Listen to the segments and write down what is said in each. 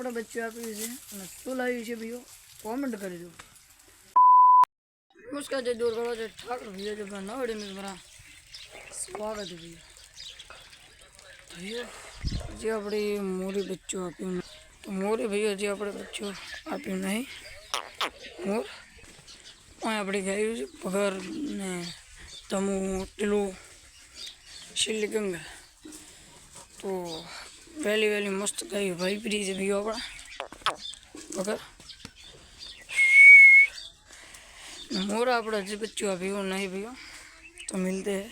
આપણે બચ્ચું આપ્યું છે અને શું લાવ્યું છે ભાઈઓ કોમેન્ટ કરી દો। નમસ્કાર જય દૂર કરો છો ઠાકર ભैया जो अपना नवड़े में मेरा स्वागत है भैया जी अपनी मोरी बच्चों आप्યું तो मोरी भैया जी આપણે બચ્ચું આપ્યું નહીં મોર આપણી ગાયું છે પગર ને તમુ ટીલું શિલ્લી ગંગા તો વહેલી મસ્ત ગાય વાપરી છે ભैया આપણા પગર मोरा अपना जी बच्चों अभी नहीं भैया तो मिलते हैं।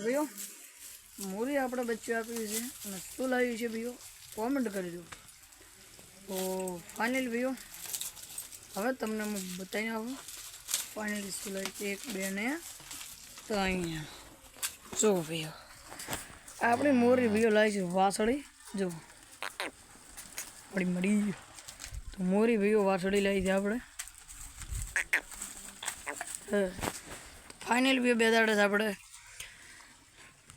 भैया मोरी अपने बच्चों आप्યું છે અને શું લાવ્યું છે ભैया કોમેન્ટ કરી દો। તો ફાઇનલ ભैया હવે તમને હું બતાવી આવું ફાઇનલી શું લાવ્યું છે 1 2 ને 3 જો ભैया આપણી મોરી ભैया લાવી છે વાસળી જો આપણી મળી તો મોરી ભैया વાસળી લાવી છે આપણે ફાઇનલ ભैया બે દાડે આપણે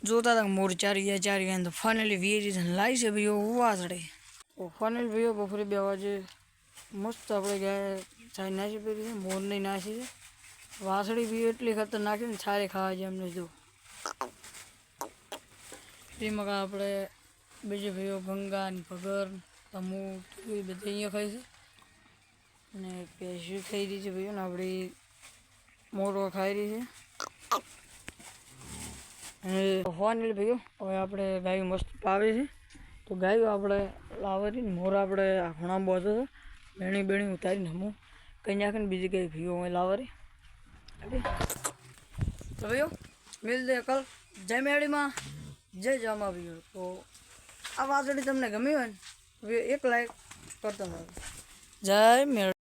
जोता था मोर चार गया तो फाइनली वीएरीजन लाई से भैया वासड़ी तो फाइनल भैया बफरे बेवाजे मस्त अपने गाय छाई नाशी पड़ी है मोर नहीं नाशी है वासड़ी भी एटली खतरनाक है छारे खावा जाए हमने जो मका अपने बीजे भैया गंगा पगर तमू बधे अँ खाई से ने पेशी खाई रही है भैया अपनी मोरो खाई रही है फाइनल भैया હવે આપણે ગાયું મસ્ત પાવે છે તો ગાયું આપણે લાવવાની મોર આપણે ઘણા બહુ હતો બેણી ઉતારીને હું કંઈ નાખીને બીજી કઈ ભીઓ હોય લાવવાની તો ભैया मिलते कल जय मेड़ीમાં જય જામા ભैया તો આ વાસળી તમને ગમી હોય ને એક લાઈક કરતા જય મેળ।